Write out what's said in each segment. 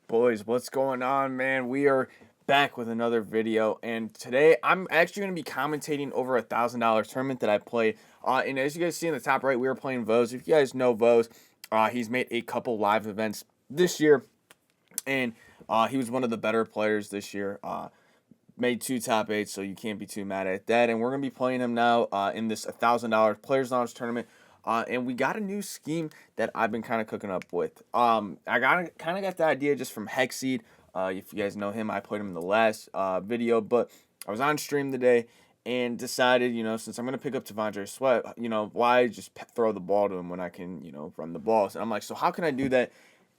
Boys, what's going on, man? We are back with another video, and today I'm actually going to be commentating over $1,000 tournament that I played. And as you guys see in the top right, we were playing Vose. If you guys know Vose, he's made a couple live events this year, and he was one of the better players this year. Made two top eights, so you can't be too mad at that. And we're gonna be playing him now in this $1,000 Players Lounge tournament. And we got a new scheme that I've been kind of cooking up with. I got the idea just from Hexseed. If you guys know him, I played him in the last video, but I was on stream today and decided, since I'm gonna pick up Tavondre Sweat, why just throw the ball to him when I can, run the balls? And I'm like, so how can I do that?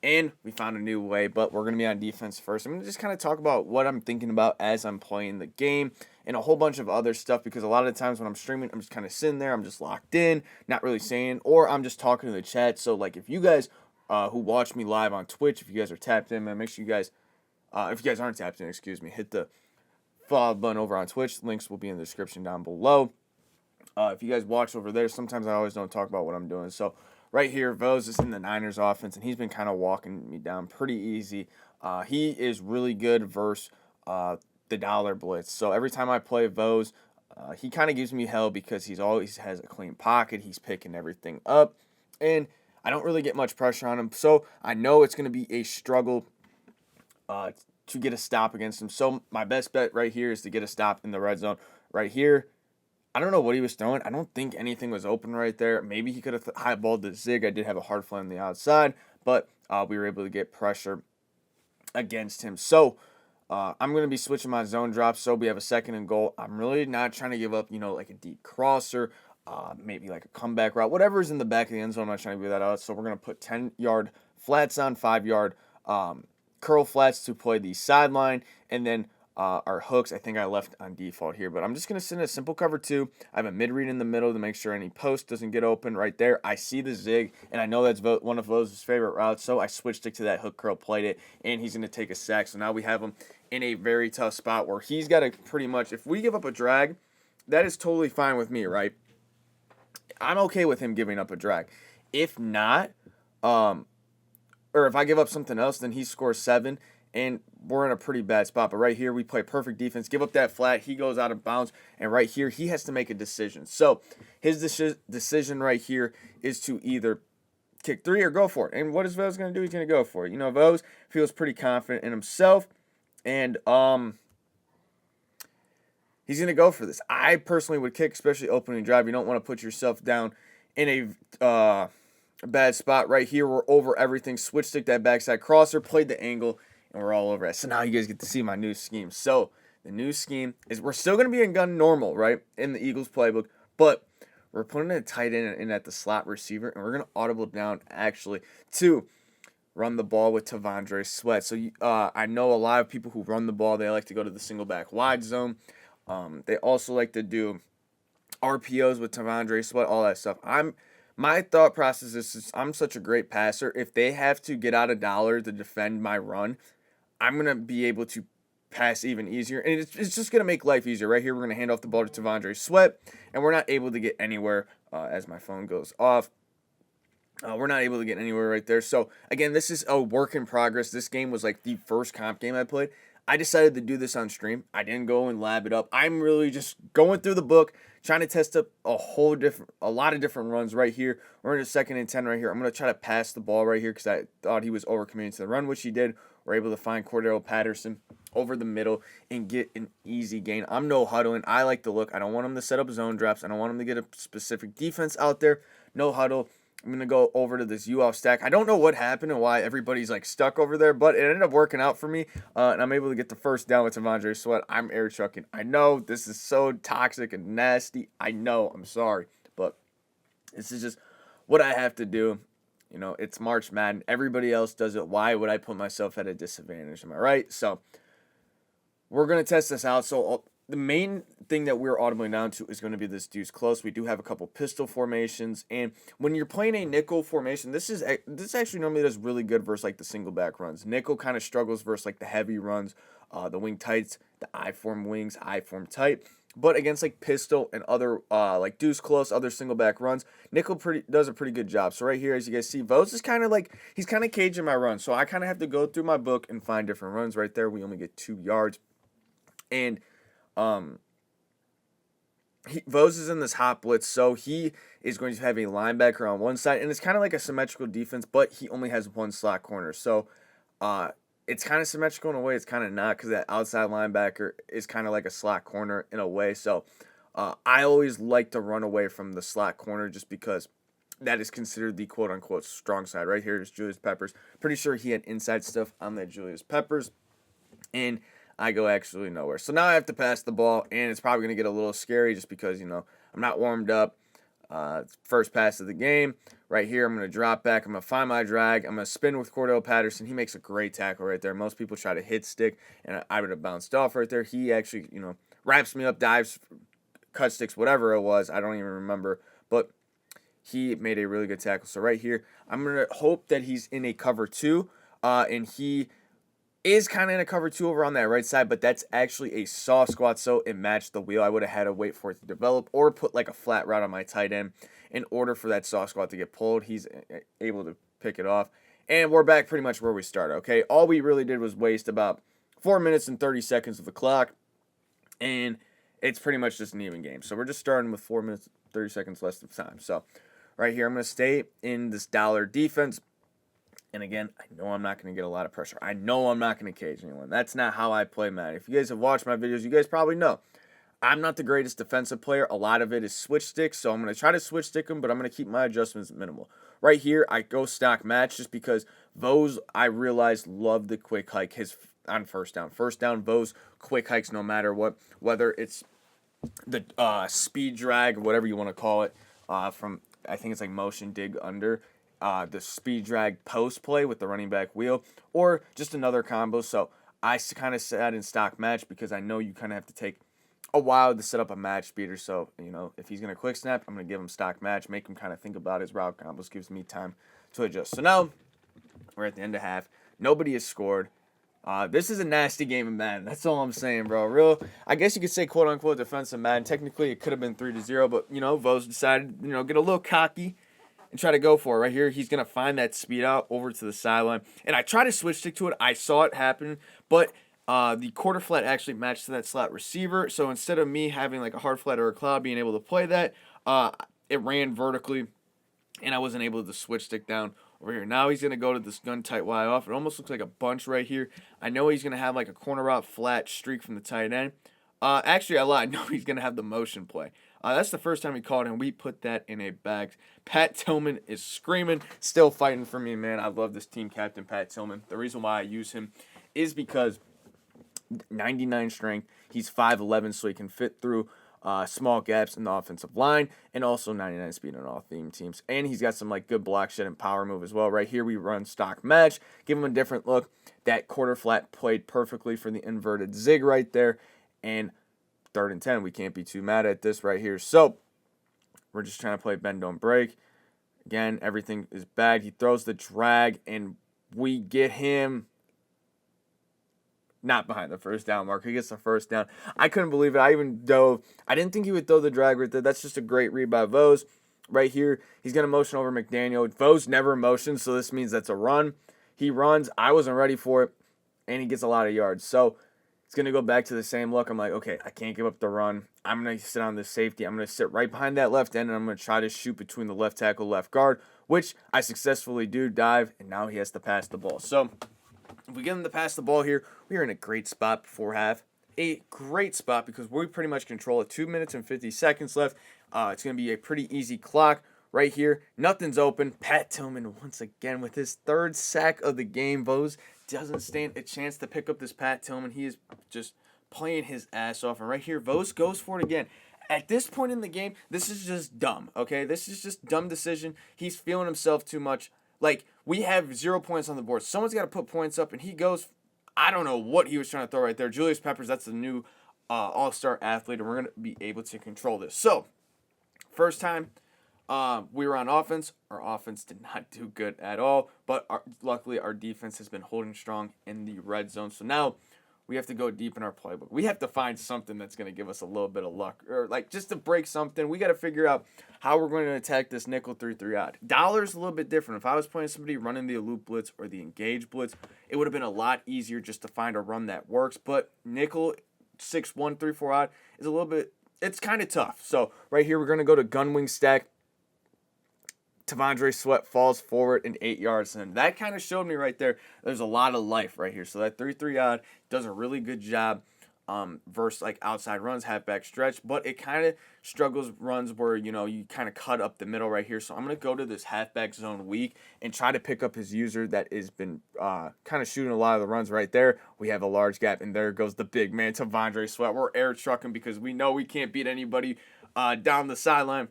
And we found a new way, but we're going to be on defense first. I'm going to just kind of talk about what I'm thinking about as I'm playing the game and a whole bunch of other stuff, because a lot of the times when I'm streaming, I'm just kind of sitting there, I'm just locked in, not really saying, or I'm just talking to the chat. So, like, if you guys who watch me live on Twitch, if you guys are tapped in, man, make sure you guys, if you guys aren't tapped in, excuse me, hit the follow button over on Twitch. Links will be in the description down below. If you guys watch over there, sometimes I always don't talk about what I'm doing. So, right here, Vose is in the Niners offense, and he's been kind of walking me down pretty easy. He is really good versus the dollar blitz. So every time I play Vose, he kind of gives me hell because he's always has a clean pocket. He's picking everything up, and I don't really get much pressure on him. So I know it's going to be a struggle to get a stop against him. So my best bet right here is to get a stop in the red zone right here. I don't know what he was throwing. I don't think anything was open right there. Maybe he could have highballed the zig. I did have a hard flat on the outside, but we were able to get pressure against him. So I'm going to be switching my zone drops so we have a second and goal. I'm really not trying to give up, like a deep crosser, maybe like a comeback route, whatever's in the back of the end zone. I'm not trying to give that out. So we're going to put 10-yard flats on, 5-yard curl flats to play the sideline, and then our hooks, I think I left on default here, but I'm just going to send a simple cover 2. I have a mid-read in the middle to make sure any post doesn't get open right there. I see the zig, and I know that's one of Vose's favorite routes, so I switched it to that hook curl, played it, and he's going to take a sack. So now we have him in a very tough spot where he's got to pretty much, if we give up a drag, that is totally fine with me, right? I'm okay with him giving up a drag. If not, or if I give up something else, then he scores 7, and we're in a pretty bad spot. But right here, we play perfect defense, give up that flat, he goes out of bounds, and right here, he has to make a decision. So his decision right here is to either kick 3 or go for it. And what is Vose going to do? He's going to go for it. Vose feels pretty confident in himself, and he's going to go for this. I personally would kick, especially opening drive. You don't want to put yourself down in a bad spot. Right here, we're over everything. Switch stick that backside crosser, played the angle, and we're all over it. So now you guys get to see my new scheme. So the new scheme is we're still going to be in gun normal, right, in the Eagles playbook, but we're putting a tight end in at the slot receiver, and we're going to audible down actually to run the ball with Tavondre Sweat. So I know a lot of people who run the ball, they like to go to the single back wide zone. They also like to do RPOs with Tavondre Sweat, all that stuff. My thought process is I'm such a great passer. If they have to get out a dollar to defend my run, I'm going to be able to pass even easier. And it's just going to make life easier. Right here, we're going to hand off the ball to Tavondre Sweat, and we're not able to get anywhere as my phone goes off. We're not able to get anywhere right there. So, again, this is a work in progress. This game was like the first comp game I played. I decided to do this on stream. I didn't go and lab it up. I'm really just going through the book, trying to test up a lot of different runs right here. We're in a 2nd and 10 right here. I'm going to try to pass the ball right here because I thought he was overcommitting to the run, which he did. We're able to find Cordero Patterson over the middle and get an easy gain. I'm no huddling. I like the look. I don't want him to set up zone drops. I don't want him to get a specific defense out there. No huddle. I'm going to go over to this U off stack. I don't know what happened and why everybody's like stuck over there, but it ended up working out for me, and I'm able to get the first down with Tavondre Sweat. I'm air chucking. I know this is so toxic and nasty. I know. I'm sorry, but this is just what I have to do. It's March Madden. Everybody else does it. Why would I put myself at a disadvantage? Am I right? So we're going to test this out. So the main thing that we're audibling down to is going to be this deuce close. We do have a couple pistol formations, and when you're playing a nickel formation, this actually normally does really good versus like the single back runs. Nickel kind of struggles versus like the heavy runs, the wing tights, the I-form wings, I-form tight. But against like pistol and other like deuce close, other single back runs, nickel does a pretty good job. So right here, as you guys see, Vos is kind of like, he's kind of caging my run. So I kind of have to go through my book and find different runs. Right there, we only get 2 yards. And Vos is in this hot blitz, so he is going to have a linebacker on one side, and it's kind of like a symmetrical defense, but he only has one slot corner. So it's kind of symmetrical in a way, it's kind of not, because that outside linebacker is kind of like a slot corner in a way. So I always like to run away from the slot corner just because that is considered the quote-unquote strong side. Right here is Julius Peppers. Pretty sure he had inside stuff on that Julius Peppers, and I go actually nowhere. So now I have to pass the ball, and it's probably going to get a little scary just because, you know, I'm not warmed up. First pass of the game. Right here, I'm going to drop back. I'm going to find my drag. I'm going to spin with Cordell Patterson. He makes a great tackle right there. Most people try to hit stick, and I would have bounced off right there. He actually, you know, wraps me up, dives, cut sticks, whatever it was. I don't even remember. But he made a really good tackle. So right here, I'm going to hope that he's in a cover 2, and he is kind of in a cover 2 over on that right side, but that's actually a soft squat, so it matched the wheel. I would have had to wait for it to develop or put like a flat route on my tight end in order for that soft squat to get pulled. He's able to pick it off, and we're back pretty much where we started, okay? All we really did was waste about 4 minutes and 30 seconds of the clock, and it's pretty much just an even game. So we're just starting with 4 minutes, 30 seconds less of time. So right here, I'm going to stay in this dollar defense. And again, I know I'm not going to get a lot of pressure. I know I'm not going to cage anyone. That's not how I play Madden. If you guys have watched my videos, you guys probably know I'm not the greatest defensive player. A lot of it is switch sticks, so I'm going to try to switch stick them, but I'm going to keep my adjustments minimal. Right here, I go stock match just because Vos, I realized, love the quick hike on first down. First down, Vos, quick hikes no matter what, whether it's the speed drag, whatever you want to call it, from, I think it's like motion dig under, the speed drag post play with the running back wheel, or just another combo. So I kind of sat in stock match because I know you kind of have to take a while to set up a match speeder. So, you know, if he's going to quick snap, I'm going to give him stock match, make him kind of think about his route combos, gives me time to adjust. So now we're at the end of half. Nobody has scored. This is a nasty game of Madden. That's all I'm saying, bro. I guess you could say quote-unquote defensive Madden. Technically, it could have been 3-0, but, you know, Vos decided, you know, get a little cocky and try to go for it. Right here, he's going to find that speed out over to the sideline. And I try to switch stick to it. I saw it happen, but the quarter flat actually matched to that slot receiver. So instead of me having like a hard flat or a cloud being able to play that, it ran vertically, and I wasn't able to switch stick down over here. Now he's going to go to this gun tight Y off. It almost looks like a bunch right here. I know he's going to have like a corner route flat streak from the tight end. Actually, I lied. No, he's going to have the motion play. That's the first time we called him. We put that in a bag. Pat Tillman is screaming, still fighting for me, man. I love this team captain, Pat Tillman. The reason why I use him is because 99 strength. He's 5'11", so he can fit through small gaps in the offensive line, and also 99 speed on all theme teams. And he's got some like good block shed and power move as well. Right here, we run stock match, give him a different look. That quarter flat played perfectly for the inverted zig right there, and 3rd and 10. We can't be too mad at this right here. So we're just trying to play bend, don't break. Again, everything is bad. He throws the drag, and we get him not behind the first down mark. He gets the first down. I couldn't believe it. I even dove. I didn't think he would throw the drag right there. That's just a great read by Vos. Right here, he's going to motion over McDaniel. Vos never motions, so this means that's a run. He runs. I wasn't ready for it, and he gets a lot of yards. So it's going to go back to the same look. I'm like, okay, I can't give up the run. I'm going to sit on this safety. I'm going to sit right behind that left end, and I'm going to try to shoot between the left tackle, left guard, which I successfully do, dive, and now he has to pass the ball. So if we get him to pass the ball here, we are in a great spot before half. A great spot because we pretty much control it. 2 minutes and 50 seconds left. It's going to be a pretty easy clock right here. Nothing's open. Pat Tillman once again with his 3rd sack of the game. Vos doesn't stand a chance to pick up this Pat Tillman. He is just playing his ass off. And right here, Vos goes for it again. At this point in the game, this is just dumb, okay? This is just dumb decision. He's feeling himself too much. Like, we have 0 points on the board. Someone's got to put points up, and he goes, I don't know what he was trying to throw right there. Julius Peppers, that's the new all-star athlete, and we're going to be able to control this. So, first time we were on offense. Our offense did not do good at all, but luckily our defense has been holding strong in the red zone. So now we have to go deep in our playbook. We have to find something that's going to give us a little bit of luck, or like just to break something. We got to figure out how we're going to attack this nickel 3-3 odd. Dollar's a little bit different. If I was playing somebody running the elude blitz or the engage blitz, it would have been a lot easier just to find a run that works. But nickel 6-1 3-4 odd is a little bit, it's kind of tough. So right here, we're going to go to gun wing stack. T'Vondre Sweat falls forward in 8 yards, and that kind of showed me right there there's a lot of life right here. So that 3-3 odd does a really good job versus like outside runs, halfback stretch, but it kind of struggles runs where, you know, you kind of cut up the middle right here. So I'm going to go to this halfback zone weak and try to pick up his user that has been kind of shooting a lot of the runs right there. We have a large gap, and there goes the big man, T'Vondre Sweat. We're air trucking because we know we can't beat anybody down the sideline.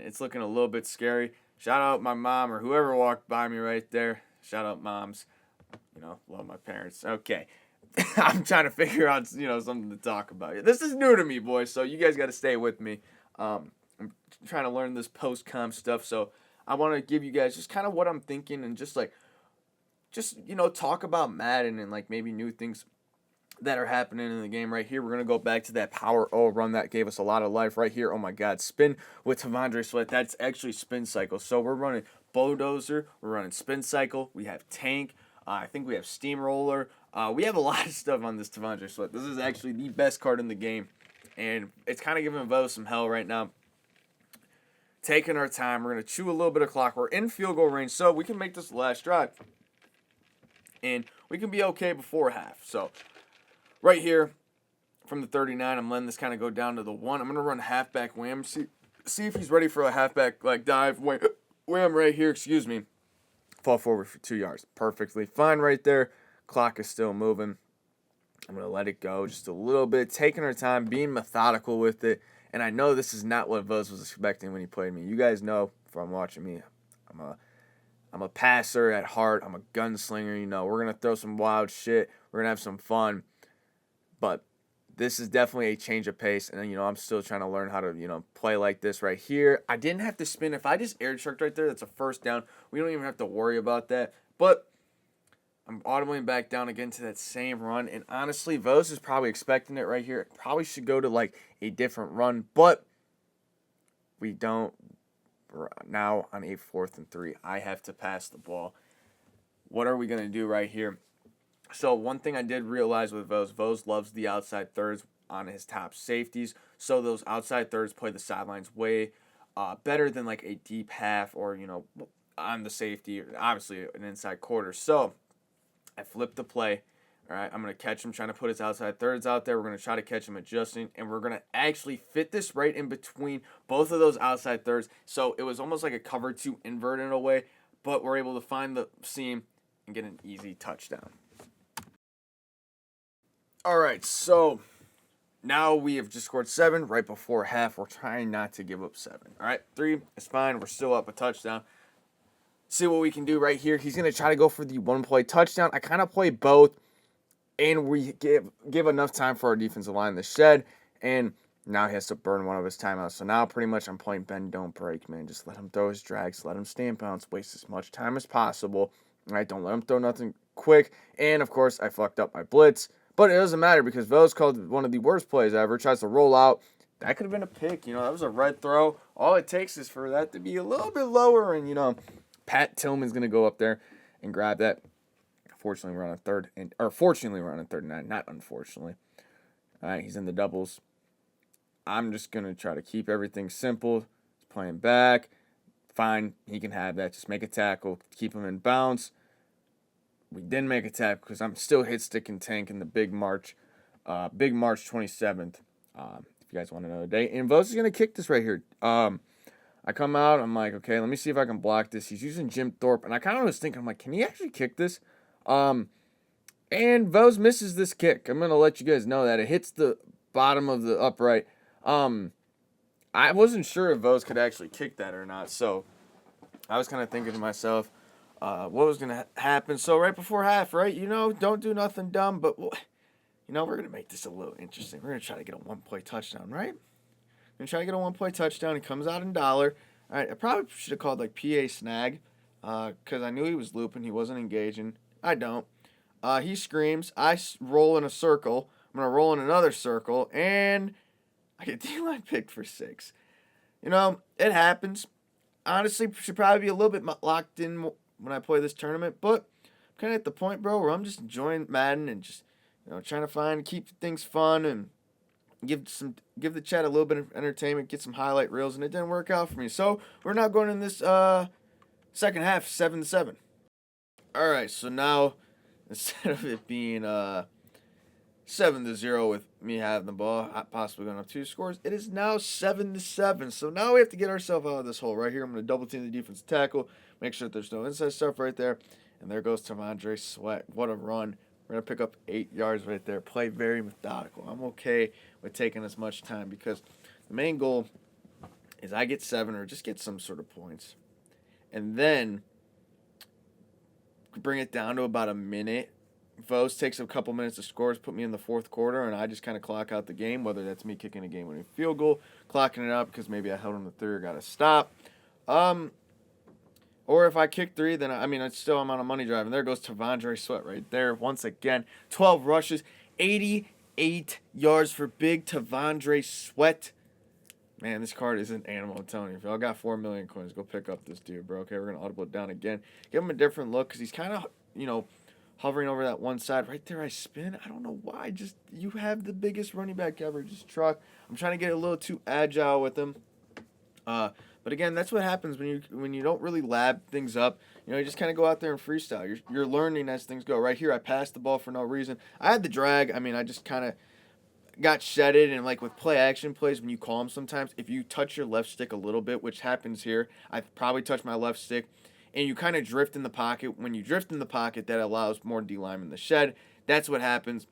It's looking a little bit scary. Shout out my mom or whoever walked by me right there. Shout out moms. You know, love my parents. Okay. I'm trying to figure out, you know, something to talk about. This is new to me, boys, so you guys got to stay with me. I'm trying to learn this post-com stuff, so I want to give you guys just kind of what I'm thinking and just, you know, talk about Madden and, like, maybe new things that are happening in the game right here. We're going to go back to that power O run that gave us a lot of life right here. Oh my God, spin with T'Vondre Sweat. That's actually spin cycle. So we're running bulldozer, we're running spin cycle, we have tank, I think we have steamroller. We have a lot of stuff on this T'Vondre Sweat. This is actually the best card in the game, and it's kind of giving Vo some hell right now. Taking our time, we're going to chew a little bit of clock. We're in field goal range, so we can make this the last drive, and we can be okay before half. So right here, from the 39, I'm letting this kind of go down to the 1. I'm going to run halfback wham. See if he's ready for a halfback like dive. Wham right here, excuse me. Fall forward for 2 yards. Perfectly fine right there. Clock is still moving. I'm going to let it go just a little bit. Taking our time, being methodical with it. And I know this is not what Vos was expecting when he played me. You guys know from watching me, I'm a passer at heart. I'm a gunslinger. You know, we're going to throw some wild shit. We're going to have some fun. But this is definitely a change of pace. And, you know, I'm still trying to learn how to, you know, play like this right here. I didn't have to spin. If I just air chucked right there, that's a first down. We don't even have to worry about that. But I'm audibly back down again to that same run. And honestly, Vos is probably expecting it right here. It probably should go to, like, a different run. But we don't. Now on a 4th and 3, I have to pass the ball. What are we going to do right here? So one thing I did realize with Vos loves the outside thirds on his top safeties. So those outside thirds play the sidelines way better than like a deep half or, you know, on the safety, obviously an inside quarter. So I flipped the play. All right, I'm going to catch him trying to put his outside thirds out there. We're going to try to catch him adjusting, and we're going to actually fit this right in between both of those outside thirds. So it was almost like a cover 2 invert in a way, but we're able to find the seam and get an easy touchdown. All right, so now we have just scored 7 right before half. We're trying not to give up 7. All right, 3 is fine. We're still up a touchdown. See what we can do right here. He's going to try to go for the 1-play touchdown. I kind of play both, and we give enough time for our defensive line to shed, and now he has to burn one of his timeouts. So now pretty much I'm playing bend, don't break, man. Just let him throw his drags. Let him stay in bounds. Waste as much time as possible. All right, don't let him throw nothing quick. And, of course, I fucked up my blitz. But it doesn't matter because Vos called one of the worst plays ever. Tries to roll out. That could have been a pick. You know, that was a red throw. All it takes is for that to be a little bit lower. And, you know, Pat Tillman's going to go up there and grab that. Fortunately, we're on a third and nine, not unfortunately. All right, he's in the doubles. I'm just going to try to keep everything simple. He's playing back. Fine, he can have that. Just make a tackle. Keep him in bounds. We didn't make a tackle because I'm still hit, stick, and tank in the big March 27th. If you guys want to know the date. And Vos is going to kick this right here. I come out. I'm like, okay, let me see if I can block this. He's using Jim Thorpe. And I kind of was thinking, I'm like, can he actually kick this? And Vos misses this kick. I'm going to let you guys know that. It hits the bottom of the upright. I wasn't sure if Vos could actually kick that or not. So I was kind of thinking to myself, what was going to happen. So right before half, right, you know, don't do nothing dumb, but, you know, we're going to make this a little interesting. We're going to try to get a 1-play touchdown, right? We're going to try to get a 1-play touchdown. He comes out in dollar. All right, I probably should have called, like, PA snag because I knew he was looping. He wasn't engaging. I don't. He screams. Roll in a circle. I'm going to roll in another circle. And I get D-line picked for 6. You know, it happens. Honestly, should probably be a little bit locked in when I play this tournament. But I'm kind of at the point, bro, where I'm just enjoying Madden and just, trying to keep things fun and give the chat a little bit of entertainment, get some highlight reels, and it didn't work out for me. So we're now going in this second half 7-7. All right, so now instead of it being 7-0 with me having the ball, possibly going up 2 scores, it is now 7-7. So now we have to get ourselves out of this hole right here. I'm going to double team the defensive tackle, make sure that there's no inside stuff right there, and there goes T'Vondre Sweat. What a run! We're going to pick up 8 yards right there. Play very methodical. I'm okay with taking as much time because the main goal is I get 7 or just get some sort of points. And then bring it down to about a minute. Vos takes a couple minutes to score, put me in the fourth quarter, and I just kind of clock out the game, whether that's me kicking a game-winning field goal, clocking it out because maybe I held on the 3 or got a stop. Or if I kick 3, then I'm on a money drive. And there goes T'Vondre Sweat right there. Once again, 12 rushes, 88 yards for big T'Vondre Sweat. Man, this card is an animal, I'm telling you. If y'all got 4 million coins, go pick up this dude, bro. Okay, we're going to audible it down again. Give him a different look because he's kind of, hovering over that one side. Right there, I spin. I don't know why. Just, you have the biggest running back ever. Just truck. I'm trying to get a little too agile with him. But again, that's what happens when you don't really lab things up. You just kind of go out there and freestyle. You're learning as things go. Right here, I passed the ball for no reason. I had the drag. I just kind of got shedded, and like with play action plays, when you call them sometimes, if you touch your left stick a little bit, which happens here, I probably touched my left stick, and you kind of drift in the pocket. When you drift in the pocket, that allows more D linemen to shed. That's what happens.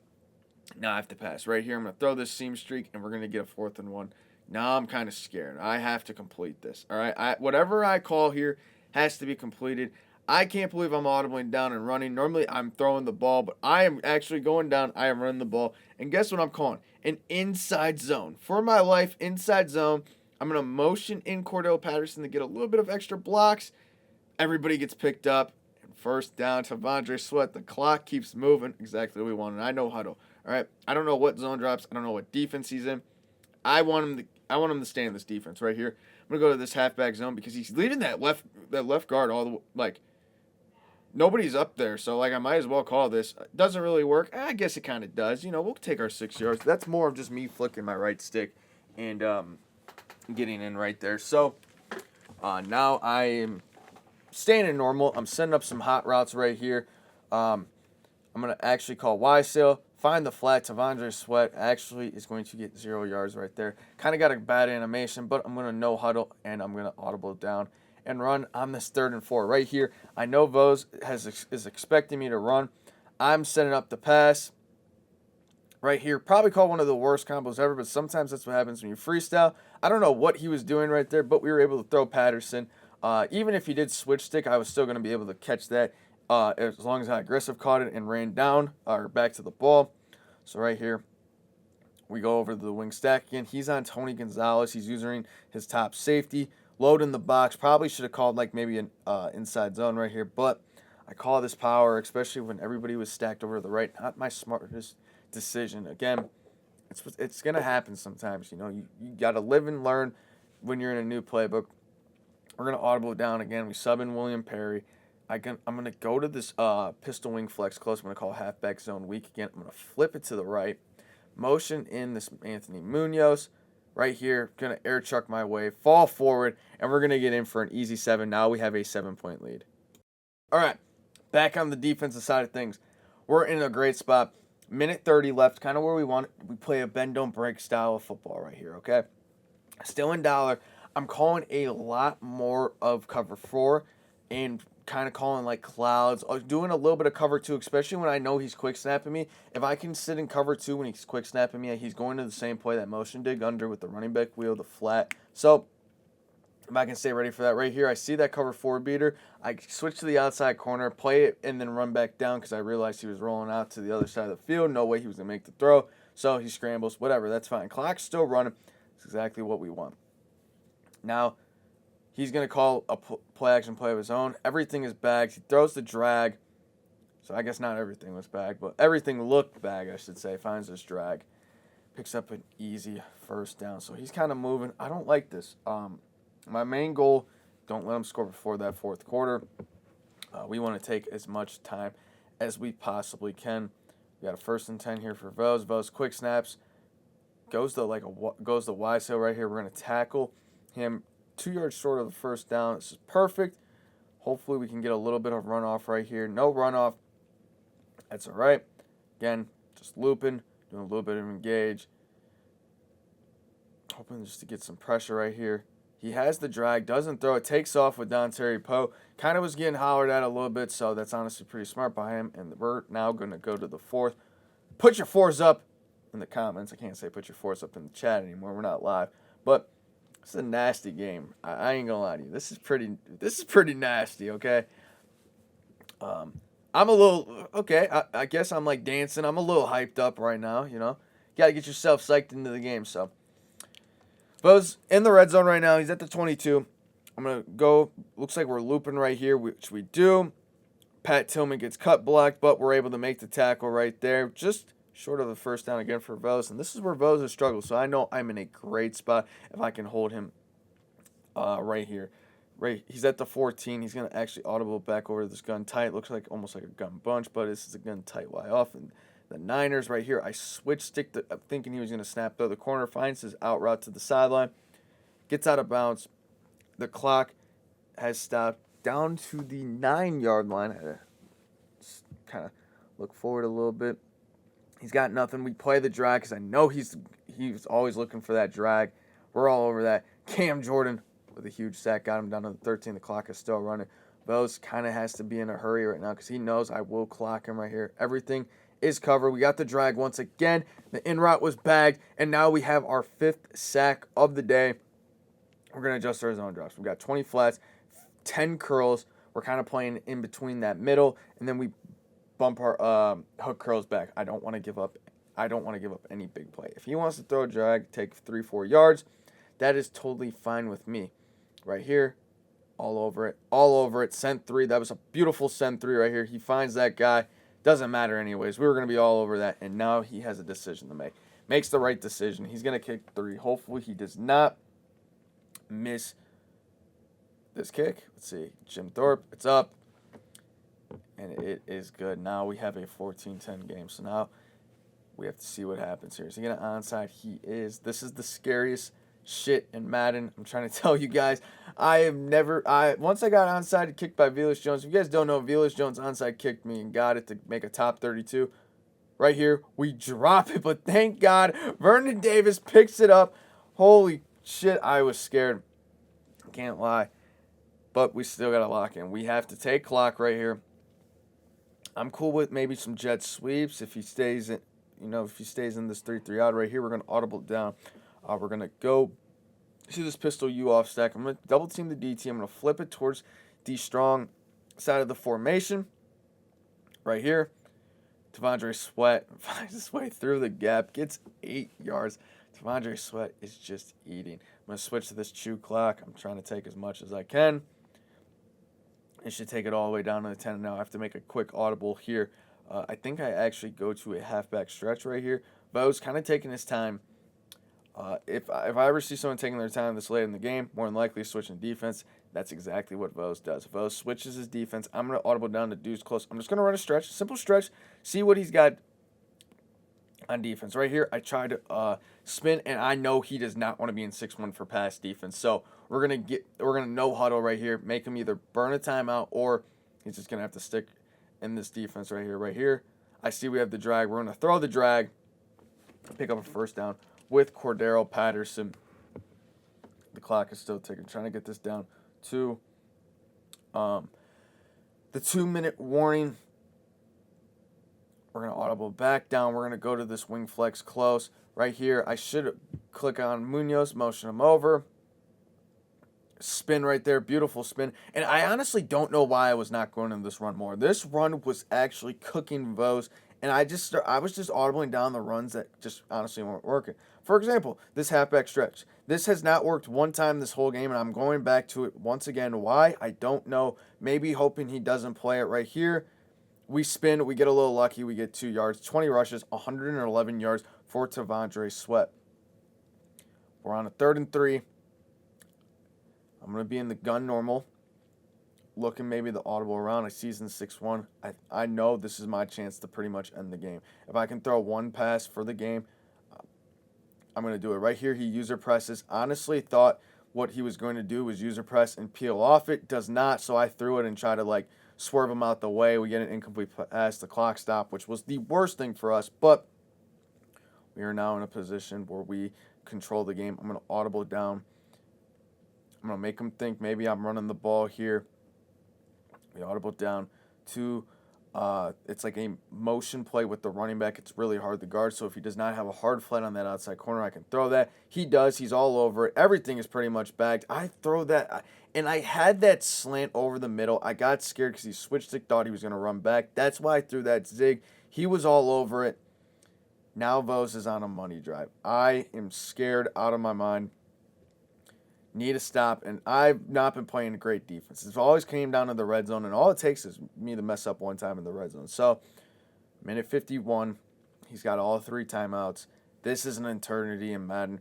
Now I have to pass. Right here, I'm going to throw this seam streak, and we're going to get a 4th and 1. Now I'm kind of scared. I have to complete this. All right, whatever I call here has to be completed. I can't believe I'm audibling down and running. Normally I'm throwing the ball, but I am actually going down. I am running the ball. And guess what I'm calling? An inside zone. For my life, inside zone. I'm going to motion in Cordell Patterson to get a little bit of extra blocks. Everybody gets picked up. And first down, T'Vondre Sweat. The clock keeps moving. Exactly what we want. And I know huddle. All right. I don't know what zone drops. I don't know what defense he's in. I want him to stay in this defense right here. I'm gonna go to this halfback zone because he's leaving that left guard all the way, like nobody's up there. So like I might as well call this. Doesn't really work. I guess it kind of does. We'll take our 6 yards. That's more of just me flicking my right stick and getting in right there. So now I am staying in normal. I'm setting up some hot routes right here. I'm gonna actually call Y sail. Find the flat. T'Vondre Sweat actually is going to get 0 yards right there. Kind of got a bad animation, but I'm going to no huddle, and I'm going to audible down and run on this 3rd and 4. Right here, I know Vos is expecting me to run. I'm setting up the pass. Right here, probably call one of the worst combos ever, but sometimes that's what happens when you freestyle. I don't know what he was doing right there, but we were able to throw Patterson. Even if he did switch stick, I was still going to be able to catch that. As long as I aggressive caught it and ran down or back to the ball. So right here, we go over the wing stack again. He's on Tony Gonzalez. He's using his top safety. Load in the box. Probably should have called like maybe an inside zone right here. But I call this power, especially when everybody was stacked over the right. Not my smartest decision. Again, it's going to happen sometimes. You got to live and learn when you're in a new playbook. We're going to audible down again. We sub in William Perry. I'm going to go to this pistol wing flex close. I'm going to call halfback zone weak again. I'm going to flip it to the right. Motion in this Anthony Munoz. Right here, going to air chuck my way. Fall forward, and we're going to get in for an easy 7. Now we have a 7-point lead. All right, back on the defensive side of things. We're in a great spot. Minute 30 left, kind of where we want it. We play a bend, don't break style of football right here, okay? Still in dollar. I'm calling a lot more of cover 4 and kind of calling like clouds, doing a little bit of cover 2, especially when I know he's quick snapping me. If I can sit in cover 2 when he's quick snapping me, he's going to the same play that motion dig under with the running back wheel, the flat. So if I can stay ready for that right here, I see that cover 4 beater. I switch to the outside corner, play it, and then run back down because I realized he was rolling out to the other side of the field. No way he was going to make the throw. So he scrambles, whatever, that's fine. Clock's still running. It's exactly what we want. Now, he's going to call a play action play of his own. Everything is bagged. He throws the drag. So I guess not everything was bagged, but everything looked bagged, I should say. Finds this drag. Picks up an easy first down. So he's kind of moving. I don't like this. My main goal, don't let him score before that fourth quarter. We want to take as much time as we possibly can. We got a 1st and 10 here for Vos. Vos quick snaps. Goes the wide side right here. We're going to tackle him 2 yards short of the first down. This is perfect. Hopefully we can get a little bit of runoff right here. No runoff. That's all right. Again, just looping, doing a little bit of engage. Hoping just to get some pressure right here. He has the drag, doesn't throw it, takes off with Don Terry Poe. Kind of was getting hollered at a little bit, so that's honestly pretty smart by him. And we're now going to go to the 4th. Put your 4s up in the comments. I can't say put your 4s up in the chat anymore. We're not live. But it's a nasty game. I ain't gonna lie to you. This is pretty nasty, okay? I'm a little okay, I guess I'm like dancing. I'm a little hyped up right now, you know. You gotta get yourself psyched into the game, so. Bo's in the red zone right now. He's at the 22. I'm gonna go. Looks like we're looping right here, which we do. Pat Tillman gets cut blocked, but we're able to make the tackle right there. Just short of the first down again for Vos. And this is where Vos has struggled. So I know I'm in a great spot if I can hold him right here. Right, he's at the 14. He's going to actually audible back over this gun tight. Looks like almost like a gun bunch, but this is a gun tight Y off. And the Niners right here, I switch stick to thinking he was going to snap through the corner. Finds his out route to the sideline. Gets out of bounds. The clock has stopped down to the 9-yard line. I had to kind of look forward a little bit. He's got nothing. We play the drag because I know he's always looking for that drag. We're all over that. Cam Jordan with a huge sack got him down to the 13. The clock is still running. Vos kind of has to be in a hurry right now because he knows I will clock him right here. Everything is covered. We got the drag once again. The in route was bagged, and now we have our 5th sack of the day. We're going to adjust our zone drops. We got 20 flats, 10 curls. We're kind of playing in between that middle, and then we bump our hook curls back. I don't want to give up any big play. If he wants to throw a drag, take 3-4 yards, that is totally fine with me. Right here, all over it. Send 3. That was a beautiful send 3 right here. He finds that guy. Doesn't matter anyways. We were going to be all over that, and now he has a decision to make. Makes the right decision. He's going to kick 3. Hopefully he does not miss this kick. Let's see. Jim Thorpe, it's up. And it is good. Now we have a 14-10 game. So now we have to see what happens here. Is he going to onside? He is. This is the scariest shit in Madden. I'm trying to tell you guys. Once I got onside kicked by Velus Jones. If you guys don't know, Velus Jones onside kicked me and got it to make a top 32. Right here, we drop it. But thank God, Vernon Davis picks it up. Holy shit, I was scared. Can't lie. But we still got to lock in. We have to take clock right here. I'm cool with maybe some jet sweeps if he stays in, if he stays in this 3-3 out right here. We're going to audible down. We're going to go to this pistol U off stack. I'm going to double team the DT. I'm going to flip it towards the strong side of the formation. Right here. Devondre Sweat finds his way through the gap. Gets 8 yards. Devondre Sweat is just eating. I'm going to switch to this chew clock. I'm trying to take as much as I can. It should take it all the way down to the 10. Now I have to make a quick audible here. I think I actually go to a halfback stretch right here. Vo's kind of taking his time. If I ever see someone taking their time this late in the game, more than likely switching defense. That's exactly what Vos does. Vos switches his defense. I'm going to audible down to Deuce close. I'm just going to run a stretch, simple stretch, see what he's got on defense. Right here, I try to spin, and I know he does not want to be in 6-1 for pass defense. So we're gonna no huddle right here, make him either burn a timeout or he's just gonna have to stick in this defense right here. Right here, I see we have the drag. We're gonna throw the drag, pick up a first down with Cordero Patterson. The clock is still ticking. Trying to get this down to the 2-minute warning. We're going to audible back down. We're going to go to this wing flex close. Right here, I should click on Munoz, motion him over. Spin right there, beautiful spin. And I honestly don't know why I was not going in this run more. This run was actually cooking Vos, and I was just audibling down the runs that just honestly weren't working. For example, this halfback stretch. This has not worked one time this whole game, and I'm going back to it once again. Why? I don't know. Maybe hoping he doesn't play it right here. We spin, we get a little lucky, we get 2 yards, 20 rushes, 111 yards for T'Vondre Sweat. We're on a 3rd and 3. I'm going to be in the gun normal, looking maybe the audible around. I season 6-1. I know this is my chance to pretty much end the game. If I can throw one pass for the game, I'm going to do it. Right here, he user presses. Honestly, thought what he was going to do was user press and peel off it. Does not, so I threw it and tried to swerve him out the way. We get an incomplete pass, the clock stop, which was the worst thing for us. But we are now in a position where we control the game. I'm going to audible down. I'm going to make him think maybe I'm running the ball here. We audible down to, it's like a motion play with the running back. It's really hard to guard, so if he does not have a hard flat on that outside corner, I can throw that. He does. He's all over it. Everything is pretty much bagged. I throw that, and I had that slant over the middle. I got scared because he switched stick, thought he was going to run back. That's why I threw that zig. He was all over it. Now Vos is on a money drive. I am scared out of my mind. Need a stop, and I've not been playing a great defense. It's always came down to the red zone, and all it takes is me to mess up one time in the red zone. So, minute 51, he's got all 3 timeouts. This is an eternity in Madden.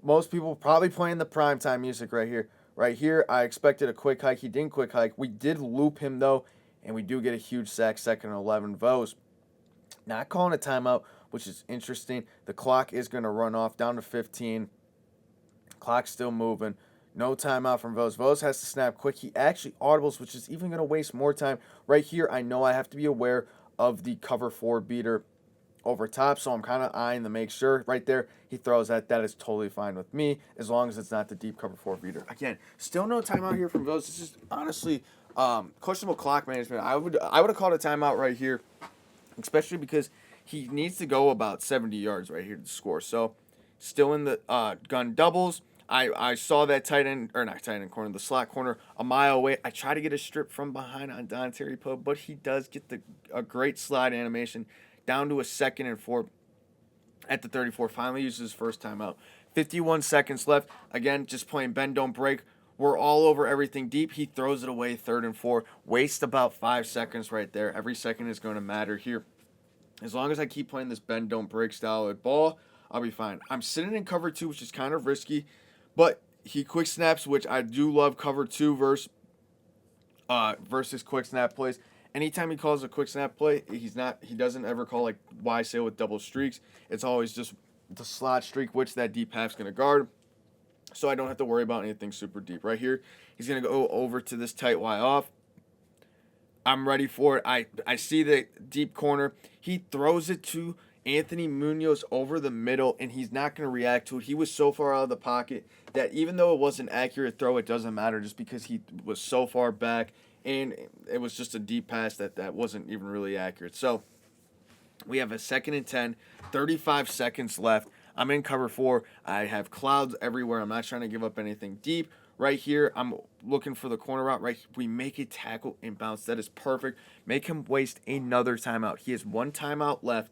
Most people probably playing the primetime music right here. Right here, I expected a quick hike. He didn't quick hike. We did loop him, though, and we do get a huge sack, 2nd and 11. Vos not calling a timeout, which is interesting. The clock is going to run off down to 15. Clock's still moving. No timeout from Vos. Vos has to snap quick. He actually audibles, which is even going to waste more time. Right here, I know I have to be aware of the cover 4 beater over top, so I'm kind of eyeing to make sure. Right there, he throws that. That is totally fine with me, as long as it's not the deep cover 4 beater. Again, still no timeout here from Vos. This is honestly questionable clock management. I would have called a timeout right here, especially because he needs to go about 70 yards right here to score. So, still in the gun doubles. I saw that tight end, or not tight end corner, the slot corner a mile away. I try to get a strip from behind on Terry Poe, but he does get a great slide animation down to a 2nd and 4 at the 34. Finally uses his first timeout. 51 seconds left. Again, just playing bend, don't break. We're all over everything deep. He throws it away, 3rd and 4. Waste about 5 seconds right there. Every second is going to matter here. As long as I keep playing this bend, don't break style of ball, I'll be fine. I'm sitting in cover 2, which is kind of risky, but he quick snaps, which I do love cover 2 versus quick snap plays. Anytime he calls a quick snap play, he doesn't ever call Y sail with double streaks. It's always just the slot streak, which that deep half's going to guard. So I don't have to worry about anything super deep. Right here, he's going to go over to this tight Y off. I'm ready for it. I see the deep corner. He throws it to Anthony Munoz over the middle, and he's not going to react to it. He was so far out of the pocket that even though it was an accurate throw, it doesn't matter just because he was so far back, and it was just a deep pass that wasn't even really accurate. So we have a 2nd and 10, 35 seconds left. I'm in cover 4. I have clouds everywhere. I'm not trying to give up anything deep. Right here, I'm looking for the corner route. Right, we make a tackle and bounce. That is perfect. Make him waste another timeout. He has 1 timeout left,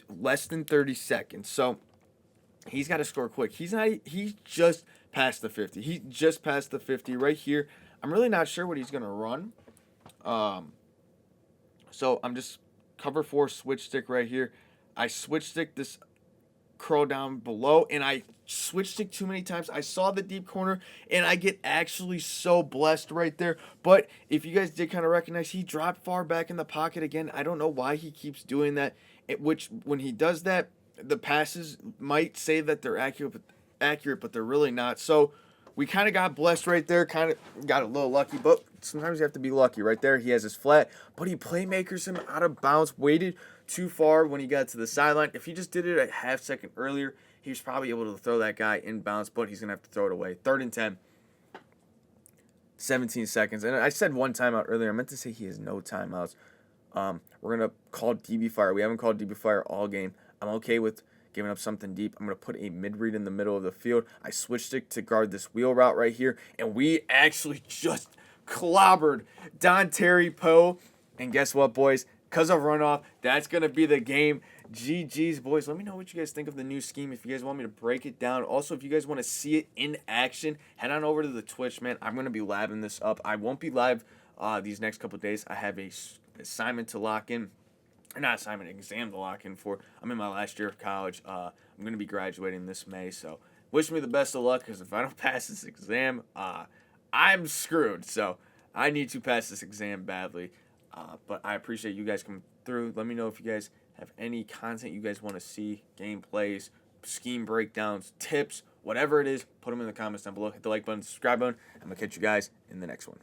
less than 30 seconds. So he's got to score quick. He just passed the 50. He just passed the 50 right here. I'm really not sure what he's going to run. So I'm just cover 4, switch stick right here. I switch stick this curl down below, and I switch stick too many times. I saw the deep corner, and I get actually so blessed right there. But if you guys did kind of recognize, he dropped far back in the pocket again. I don't know why he keeps doing that. Which when he does that, the passes might say that they're accurate, but they're really not. So we kind of got blessed right there, kind of got a little lucky, but sometimes you have to be lucky. Right there, he has his flat, but he playmakers him out of bounds, waited too far when he got to the sideline. If he just did it a half second earlier, he was probably able to throw that guy in bounds, but he's going to have to throw it away. 3rd and 10, 17 seconds. And I said 1 timeout earlier. I meant to say he has no timeouts. We're going to call DB fire. We haven't called DB fire all game. I'm okay with giving up something deep. I'm going to put a mid-read in the middle of the field. I switch stick to guard this wheel route right here, and we actually just clobbered Terry Poe. And guess what, boys? Because of runoff, that's going to be the game. GG's, boys. Let me know what you guys think of the new scheme. If you guys want me to break it down. Also, if you guys want to see it in action, head on over to the Twitch, man. I'm going to be living this up. I won't be live these next couple of days. I have a assignment to lock in. Or not assignment, exam to lock in for. I'm in my last year of college. I'm going to be graduating this May, so wish me the best of luck, because if I don't pass this exam, I'm screwed. So I need to pass this exam badly. But I appreciate you guys coming through. Let me know if you guys have any content you guys want to see, gameplays, scheme breakdowns, tips, whatever it is. Put them in the comments down below. Hit the like button, subscribe button. I'm going to catch you guys in the next one.